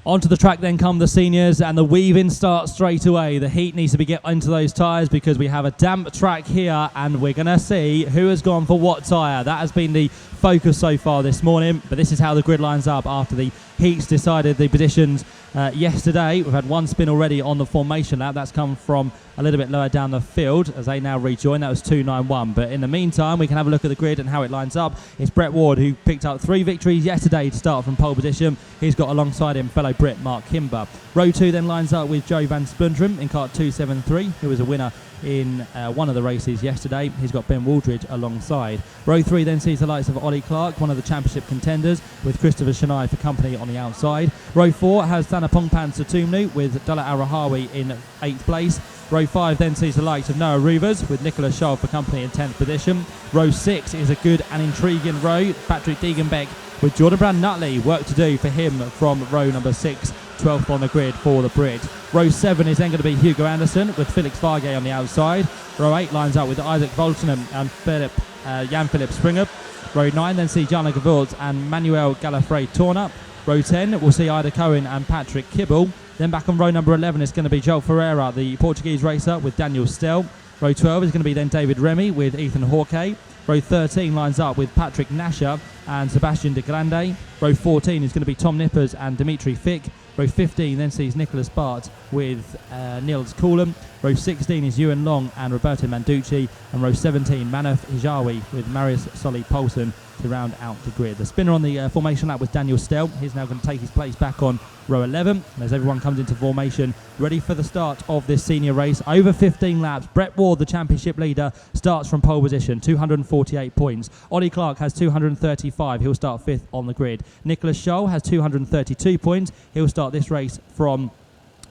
Onto the track then come the seniors, and the weave-in starts straight away. The heat needs to be get into those tyres because we have a damp track here, and we're going to see who has gone for what tyre. That has been the focus so far this morning, but this is how the grid lines up after the heats decided the positions yesterday. We've had one spin already on the formation lap. That's come from a little bit lower down the field as they now rejoin. That was 291. But in the meantime, we can have a look at the grid and how it lines up. It's Brett Ward, who picked up 3 victories yesterday to start from pole position. He's got alongside him fellow Brit Mark Kimber. Row 2 then lines up with Joe Van Splundrum in kart 273, who was a winner in one of the races yesterday. He's got Ben Waldridge alongside. Row 3 then sees the likes of Ollie Clark, one of the championship contenders, with Christopher Chennai for company on the outside. Row 4 has Thana Pongpan Satumnu with Dalla Arahawi in 8th place. Row 5 then sees the likes of Noah Rivers with Nicholas Scholl for company in 10th position. Row 6 is a good and intriguing row. Patrick Degenbeck with Jordan Brown Nutley, work to do for him from row number 6, 12th on the grid for the Brit. Row 7 is then going to be Hugo Anderson with Felix Vargey on the outside. Row 8 lines up with Isaac Voltenham and Jan-Philipp Springer. Row 9 then sees Jana Gewurz and Manuel Gallifrey Torna. Row 10 will see Ida Cohen and Patrick Kibble. Then back on row number 11 is going to be Joel Ferreira, the Portuguese racer, with Daniel Stell. Row 12 is going to be then David Remy with Ethan Hawke. Row 13 lines up with Patrick Nasher and Sebastian de Grande. Row 14 is going to be Tom Nippers and Dimitri Fick. Row 15 then sees Nicholas Bart with Niels Coulomb. Row 16 is Ewan Long and Roberto Manducci. And row 17, Manaf Hijawi with Marius Solly Poulsen to round out the grid. The spinner on the formation lap was Daniel Stell. He's now going to take his place back on row 11. And as everyone comes into formation, ready for the start of this senior race. Over 15 laps, Brett Ward, the championship leader, starts from pole position, 248 points. Ollie Clark has 235. He'll start 5th on the grid. Nicholas Scholl has 232 points. He'll start this race from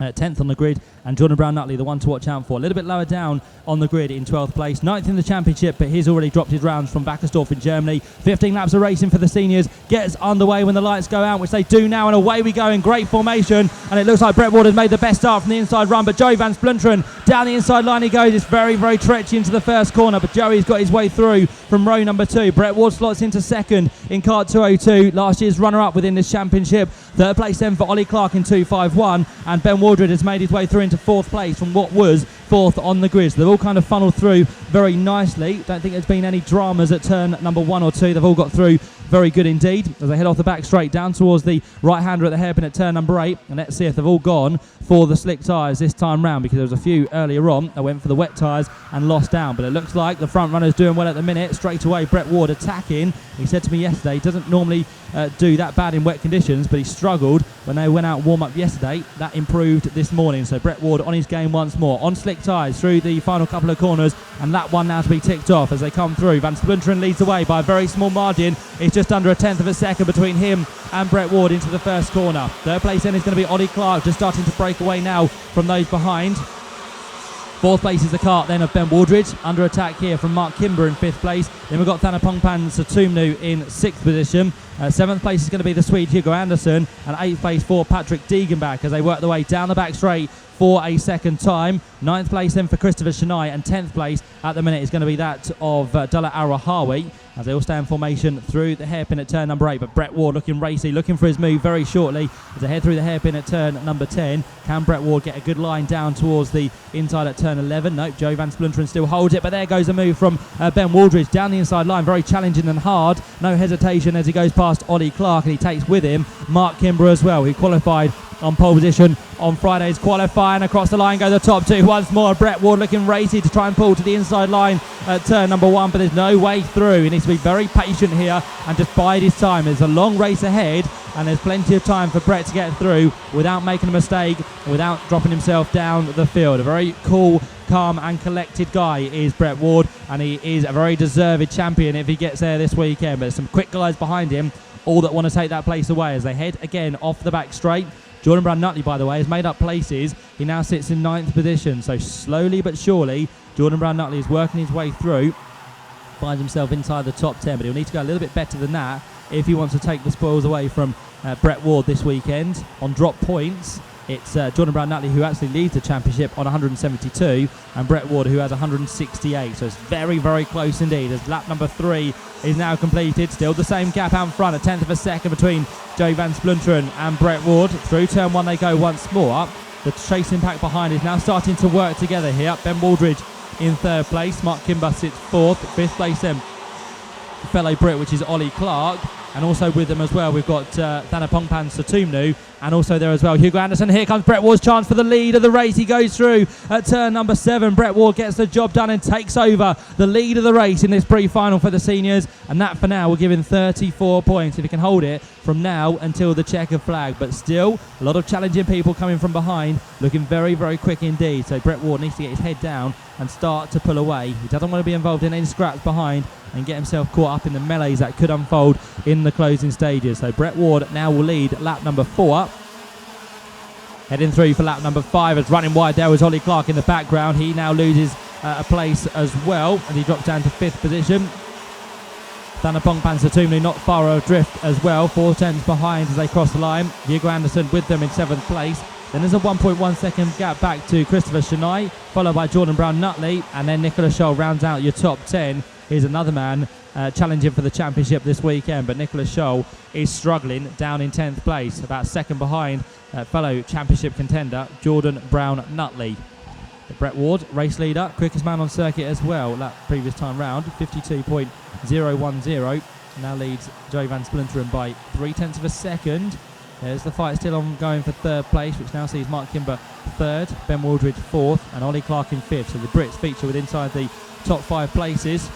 10th on the grid, and Jordan Brown Nutley, the one to watch out for, a little bit lower down on the grid in 12th place, 9th in the championship, but he's already dropped his rounds from Wackersdorf in Germany. 15 laps of racing for the seniors, gets underway when the lights go out, which they do now, and away we go in great formation, and it looks like Brett Ward has made the best start from the inside run, but Joey Van Splunderen down the inside line he goes. It's very, very treacherous into the first corner, but Joey's got his way through from row number 2. Brett Ward slots into 2nd in kart 202, last year's runner-up within this championship. 3rd place then for Ollie Clark in 251, and Ben Waldridge has made his way through into 4th place from what was 4th on the grid. So they've all kind of funneled through very nicely. Don't think there's been any dramas at turn number 1 or 2. They've all got through very good indeed as they head off the back straight down towards the right-hander at the hairpin at turn number 8. And let's see if they've all gone for the slick tyres this time round, because there was a few earlier on that went for the wet tyres and lost down. But it looks like the front runner's doing well at the minute. Straight away, Brett Ward attacking. He said to me yesterday he doesn't normally do that bad in wet conditions, but he struggled when they went out warm-up yesterday. That improved this morning. So Brett Ward on his game once more. On slick tyres through the final couple of corners, and lap 1 now to be ticked off as they come through. Van Splunderen leads away by a very small margin. It's just under a 1/10 of a second between him and Brett Ward into the first corner. 3rd place then is going to be Ollie Clark, just starting to break away now from those behind. 4th place is the kart then of Ben Waldridge, under attack here from Mark Kimber in 5th place. Then we've got Thana Pongpan Satumnu in 6th position. 7th place is going to be the Swede Hugo Anderson, and 8th place for Patrick Degenbach as they work their way down the back straight for a second time. 9th place then for Christopher Chennai, and 10th place at the minute is going to be that of Dalla Arahawi as they all stay in formation through the hairpin at turn number 8. But Brett Ward looking racy, looking for his move very shortly as they head through the hairpin at turn number 10. Can Brett Ward get a good line down towards the inside at turn 11? Nope, Joe Van Splunderen still holds it, but there goes a move from Ben Waldridge down the inside line, very challenging and hard. No hesitation as he goes past Ollie Clark, and he takes with him Mark Kimber as well, who qualified on pole position on Friday's qualifying. Across the line go the top 2 once more. Brett Ward looking racy to try and pull to the inside line at turn number 1, but there's no way through. He needs to be very patient here and just bide his time. There's a long race ahead, and there's plenty of time for Brett to get through without making a mistake, without dropping himself down the field. A very cool, calm and collected guy is Brett Ward, and he is a very deserved champion if he gets there this weekend. But there's some quick guys behind him, all that want to take that place away as they head again off the back straight. Jordan Brown Nutley, by the way, has made up places. He now sits in 9th position. So slowly but surely, Jordan Brown Nutley is working his way through, finds himself inside the top 10. But he'll need to go a little bit better than that if he wants to take the spoils away from Brett Ward this weekend. On drop points, it's Jordan Brown-Nutley who actually leads the championship on 172, and Brett Ward who has 168. So it's very, very close indeed, as lap number 3 is now completed. Still the same gap out front, a tenth of a second between Joe Van Splunteren and Brett Ward. Through turn 1 they go once more. The chasing pack behind is now starting to work together here. Ben Waldridge in 3rd place. Mark Kimber sits 4th. 5th place then, fellow Brit, which is Ollie Clark. And also with them as well, we've got Thanapongpan Satumnu, and also there as well, Hugo Anderson. Here comes Brett Ward's chance for the lead of the race. He goes through at turn number 7. Brett Ward gets the job done and takes over the lead of the race in this pre-final for the seniors. And that for now will give him 34 points if he can hold it from now until the checkered flag. But still, a lot of challenging people coming from behind, looking very, very quick indeed. So Brett Ward needs to get his head down and start to pull away. He doesn't want to be involved in any scraps behind and get himself caught up in the melees that could unfold in the closing stages. So Brett Ward now will lead lap number 4. Heading through for lap number 5, as running wide there was Ollie Clark in the background. He now loses a place as well, and he drops down to 5th position. Thanapongpan Satumnu not far adrift as well, 4 tenths behind as they cross the line. Hugo Anderson with them in 7th place. Then there's a 1.1 second gap back to Christopher Chennai, followed by Jordan Brown-Nutley, and then Nicholas Scholl rounds out your top 10. Here's another man challenging for the championship this weekend, but Nicholas Scholl is struggling down in 10th place, about 2nd behind fellow championship contender Jordan Brown-Nutley. Brett Ward, race leader, quickest man on circuit as well that previous time round, 52.010. Now leads Joe Van Splunteren by 0.3 of a second. There's the fight still ongoing for 3rd place, which now sees Mark Kimber 3rd, Ben Waldridge 4th, and Ollie Clark in 5th. So the Brits feature with inside the top 5 places.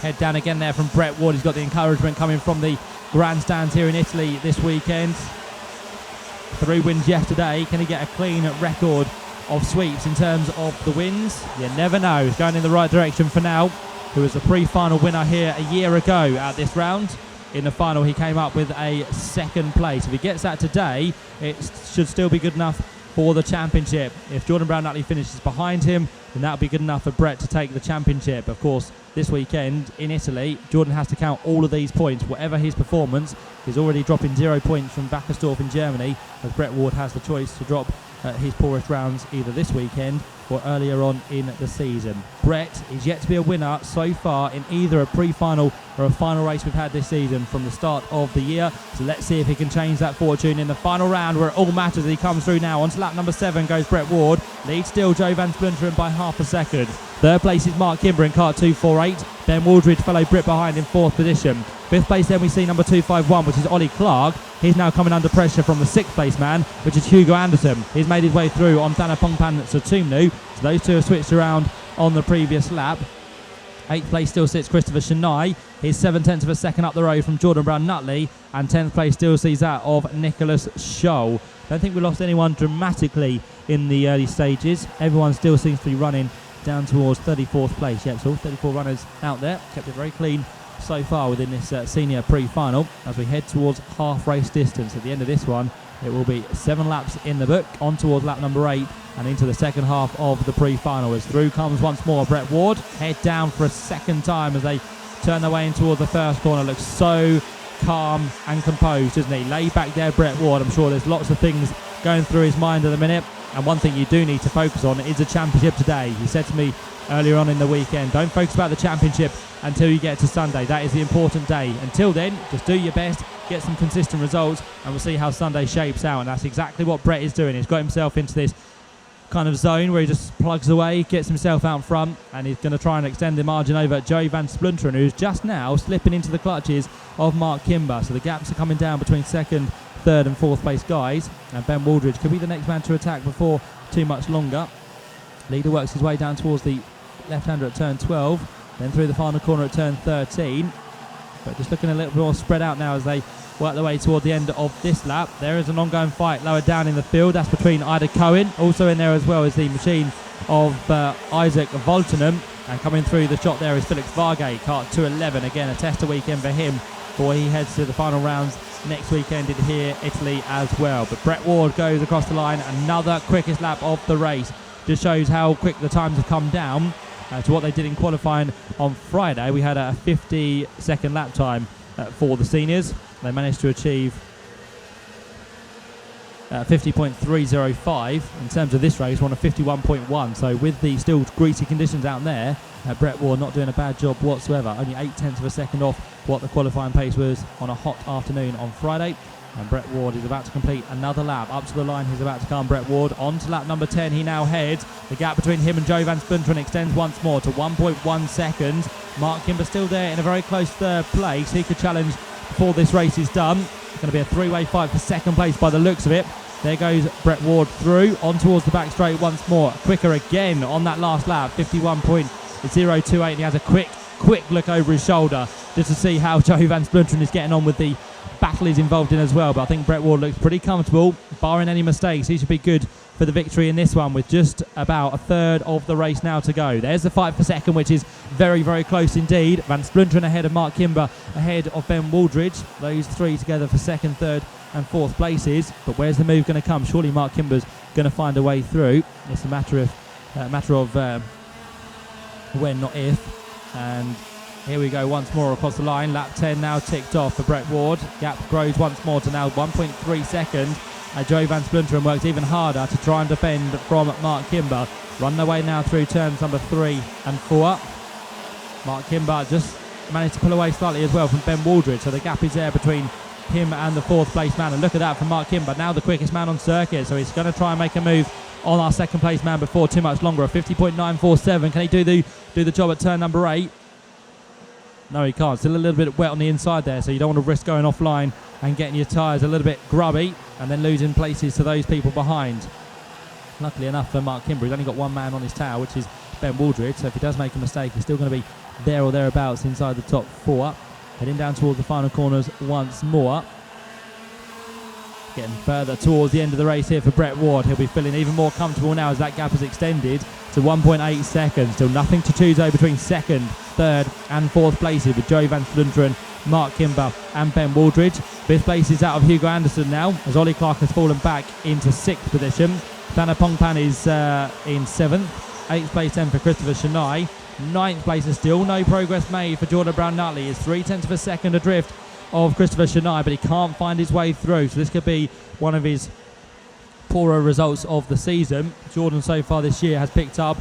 Head down again there from Brett Ward. He's got the encouragement coming from the grandstands here in Italy this weekend. 3 wins yesterday. Can he get a clean record of sweeps in terms of the wins? You never know. He's going in the right direction for now. Who was the pre-final winner here a year ago at this round. In the final, he came up with a 2nd place. If he gets that today, it should still be good enough for the championship. If Jordan Brown-Nutley finishes behind him, then that'll be good enough for Brett to take the championship. Of course, this weekend in Italy, Jordan has to count all of these points. Whatever his performance, he's already dropping 0 points from Wackersdorf in Germany, as Brett Ward has the choice to drop his poorest rounds either this weekend or earlier on in the season. Brett is yet to be a winner so far in either a pre-final or a final race we've had this season from the start of the year. So let's see if he can change that fortune in the final round, where it all matters. He comes through now. Onto lap number 7 goes Brett Ward. Leads still Joe Van Splunteren by 0.5 second. 3rd place is Mark Kimber in car 248. Ben Waldridge, fellow Brit, behind in 4th position. 5th place then we see number 251, which is Ollie Clark. He's now coming under pressure from the 6th place man, which is Hugo Anderson. He's made his way through on Thanapongpan Satumnu. So those two have switched around on the previous lap. 8th place still sits Christopher Chennai. He's 0.7 of a second up the road from Jordan Brown-Nutley. And 10th place still sees that of Nicholas Scholl. Don't think we lost anyone dramatically in the early stages. Everyone still seems to be running down towards 34th place. Yep, so all 34 runners out there. Kept it very clean so far within this senior pre-final, as we head towards half race distance. At the end of this one, it will be 7 laps in the book, on towards lap number 8 and into the second half of the pre-final. As through comes once more Brett Ward, head down for a 2nd time as they turn their way in towards the first corner. Looks so calm and composed, doesn't he? Laid back there, Brett Ward. I'm sure there's lots of things going through his mind at the minute, and one thing you do need to focus on is the championship today. He said to me earlier on in the weekend, don't focus about the championship until you get to Sunday. That is the important day. Until then, just do your best, get some consistent results, and we'll see how Sunday shapes out. And that's exactly what Brett is doing. He's got himself into this kind of zone where he just plugs away, gets himself out front, and he's going to try and extend the margin over Joe Van Splunteren, who's just now slipping into the clutches of Mark Kimber. So the gaps are coming down between 2nd, 3rd and 4th place guys, and Ben Waldridge could be the next man to attack before too much longer. Leader works his way down towards the left-hander at turn 12, then through the final corner at turn 13, but just looking a little more spread out now as they work their way toward the end of this lap. There is an ongoing fight lower down in the field. That's between Ida Cohen. Also in there as well is the machine of Isaac Voltenham. And coming through the shot there is Felix Vargay, kart 211. Again, a tester weekend for him before he heads to the final rounds next weekend in here, Italy as well. But Brett Ward goes across the line. Another quickest lap of the race. Just shows how quick the times have come down to what they did in qualifying on Friday. We had a 50-second lap time for the seniors. They managed to achieve 50.305. In terms of this race, we're on a 51.1. So with the still greasy conditions out there, Brett Ward not doing a bad job whatsoever. Only 0.8 of a second off what the qualifying pace was on a hot afternoon on Friday. And Brett Ward is about to complete another lap. Up to the line, he's about to come. Brett Ward on to lap number 10. He now heads. The gap between him and Joe Van Splinteren extends once more to 1.1 seconds. Mark Kimber still there in a very close third place. He could challenge before this race is done. It's going to be a three-way fight for second place by the looks of it. There goes Brett Ward through, on towards the back straight once more. Quicker again on that last lap, 51.028. He has a quick look over his shoulder just to see how Joe Van Splinteren is getting on with the battle he's involved in as well. But I think Brett Ward looks pretty comfortable, barring any mistakes. He should be good for the victory in this one with just about a third of the race now to go. There's the fight for second, which is very, very close indeed. Van Splinteren ahead of Mark Kimber, ahead of Ben Waldridge. Those three together for second, third and fourth places. But where's the move going to come? Surely Mark Kimber's going to find a way through. It's a matter of when, not if. And here we go once more across the line. Lap 10 now ticked off for Brett Ward. Gap grows once more to now 1.3 seconds. Joe Van Splinteren works even harder to try and defend from Mark Kimber. Run their way now through turns number 3 and 4. Mark Kimber just managed to pull away slightly as well from Ben Waldridge, so the gap is there between him and the fourth place man. And look at that from Mark Kimber, now the quickest man on circuit, so he's going to try and make a move on our second place man before too much longer. A 50.947. Can he do the job at turn number 8? No, he can't. Still a little bit wet on the inside there, so you don't want to risk going offline and getting your tyres a little bit grubby and then losing places to those people behind. Luckily enough for Mark Kimber, he's only got one man on his tail, which is Ben Waldridge, so if he does make a mistake, he's still going to be there or thereabouts inside the top 4. Heading down towards the final corners once more. Getting further towards the end of the race here for Brett Ward. He'll be feeling even more comfortable now as that gap has extended to 1.8 seconds. Still nothing to choose over between second, third and fourth places with Joe Van Splinteren, Mark Kimber and Ben Waldridge. Fifth place is out of Hugo Anderson now, as Ollie Clark has fallen back into 6th position. Thana Pongpan is in 7th. 8th place then for Christopher Chennai. 9th place is still no progress made for Jordan Brown-Nutley. He's 0.3 of a second adrift of Christopher Chennai, but he can't find his way through, so this could be one of his poorer results of the season. Jordan so far this year has picked up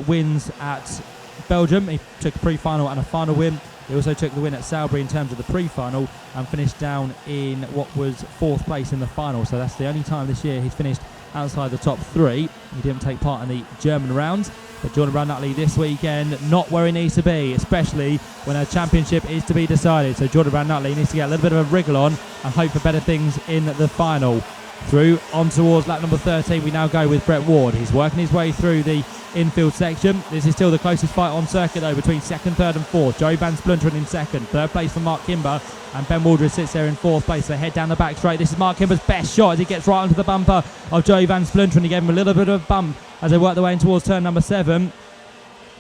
wins at Belgium. He took a pre-final and a final win. He also took the win at Salisbury in terms of the pre-final and finished down in what was 4th place in the final, so that's the only time this year he's finished outside the top 3. He didn't take part in the German round. But Jordan Brown-Nutley this weekend not where he needs to be, especially when a championship is to be decided. So Jordan Brown-Nutley needs to get a little bit of a wriggle on and hope for better things in the final. Through on towards lap number 13, we now go with Brett Ward. He's working his way through the infield section. This is still the closest fight on circuit though, between second, third and fourth. Joe Van Splinteren in second, third place for Mark Kimber, and Ben Waldridge sits there in 4th place. They head down the back straight. This is Mark Kimber's best shot as he gets right onto the bumper of Joe Van Splinteren. He gave him a little bit of a bump as they work their way in towards turn number 7.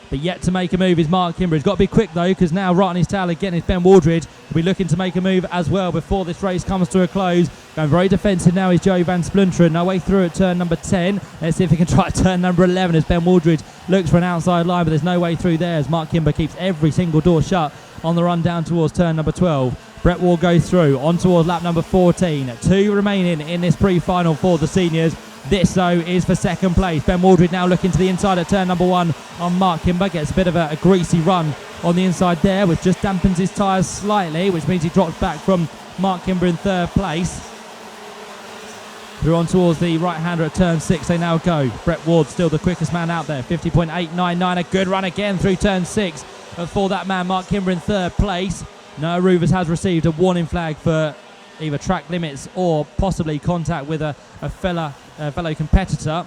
But yet to make a move is Mark Kimber. He's got to be quick though, because now right on his tail again is Ben Waldridge. He'll be looking to make a move as well before this race comes to a close. Going very defensive now is Joe Van Splinteren. No way through at turn number 10. Let's see if he can try turn number 11 as Ben Waldridge looks for an outside line, but there's no way through there as Mark Kimber keeps every single door shut on the run down towards turn number 12. Brett Ward goes through on towards lap number 14. 2 remaining in this pre-final for the seniors. This, though, is for second place. Ben Waldridge now looking to the inside at turn number 1 on Mark Kimber. Gets a bit of a greasy run on the inside there, which just dampens his tyres slightly, which means he drops back from Mark Kimber in 3rd place. Through on towards the right-hander at turn 6, they now go. Brett Ward still the quickest man out there, 50.899. A good run again through turn 6 for that man, Mark Kimber in 3rd place. Noah Ruvers has received a warning flag for either track limits or possibly contact with a fellow competitor.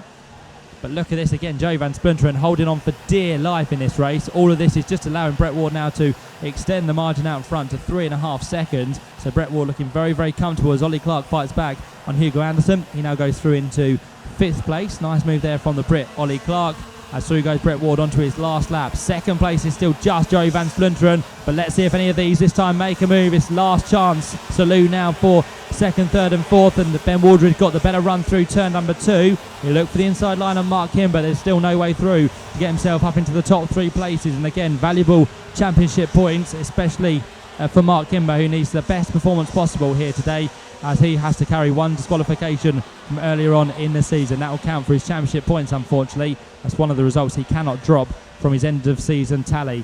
But look at this again, Joe Van Splinteren holding on for dear life in this race. All of this is just allowing Brett Ward now to extend the margin out in front to 3.5 seconds. So Brett Ward looking very, very comfortable as Ollie Clark fights back on Hugo Anderson. He now goes through into 5th place. Nice move there from the Brit, Ollie Clark. As through goes Brett Ward onto his last lap. Second place is still just Joe Van Splinteren, but let's see if any of these this time make a move. It's last chance. Salou now for second, third and fourth, and Ben Waldridge got the better run through turn number 2. He looked for the inside line on Mark Kimber. There's still no way through to get himself up into the top 3 places, and again valuable championship points, especially for Mark Kimber, who needs the best performance possible here today, as he has to carry one disqualification from earlier on in the season. That will count for his championship points, unfortunately. That's one of the results he cannot drop from his end of season tally.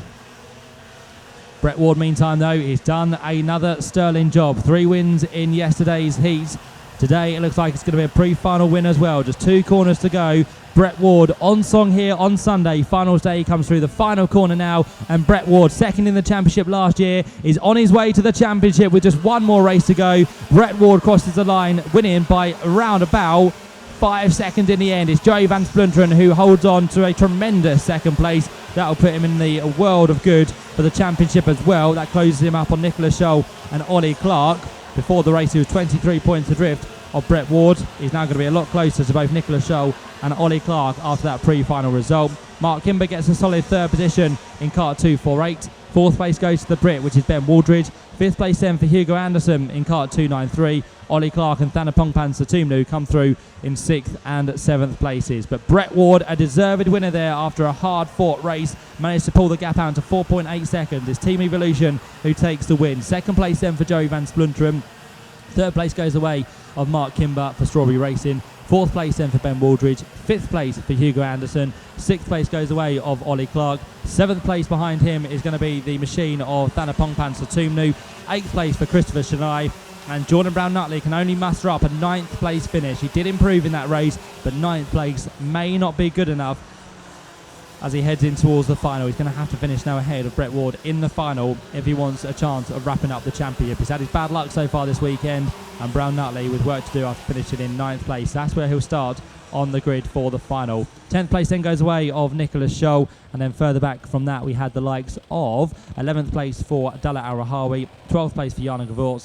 Brett Ward, meantime, though, he's done another sterling job. 3 wins in yesterday's heat. Today, it looks like it's going to be a pre-final win as well. Just 2 corners to go. Brett Ward on song here on Sunday. Finals day, he comes through the final corner now. And Brett Ward, second in the championship last year, is on his way to the championship with just 1 more race to go. Brett Ward crosses the line, winning by around about 5 seconds in the end. It's Joey Van Splunteren who holds on to a tremendous second place. That'll put him in the world of good for the championship as well. That closes him up on Nicholas Scholl and Ollie Clark. Before the race, he was 23 points adrift of Brett Ward. He's now going to be a lot closer to both Nicholas Scholl and Ollie Clark after that pre-final result. Mark Kimber gets a solid 3rd position in kart 248. 4th place goes to the Brit, which is Ben Waldridge. 5th place then for Hugo Anderson in kart 293. Ollie Clark and Thanapongpan Satumnu come through in 6th and 7th places. But Brett Ward, a deserved winner there after a hard-fought race, managed to pull the gap out to 4.8 seconds. It's Team Evolution who takes the win. 2nd place then for Joey Van Splunteren. 3rd place goes away of Mark Kimber for Strawberry Racing. 4th place then for Ben Waldridge. 5th place for Hugo Anderson. 6th place goes away of Ollie Clark. 7th place behind him is going to be the machine of Thanapongpan Satumnu. 8th place for Christopher Chennai. And Jordan Brown-Nutley can only muster up a 9th place finish. He did improve in that race, but 9th place may not be good enough as he heads in towards the final. He's going to have to finish now ahead of Brett Ward in the final if he wants a chance of wrapping up the championship. He's had his bad luck so far this weekend, and Brown-Nutley with work to do after finishing in 9th place. That's where he'll start on the grid for the final. 10th place then goes away of Nicholas Scholl, and then further back from that we had the likes of 11th place for Dalla Al-Rahawi, 12th place for Jana Gewurz,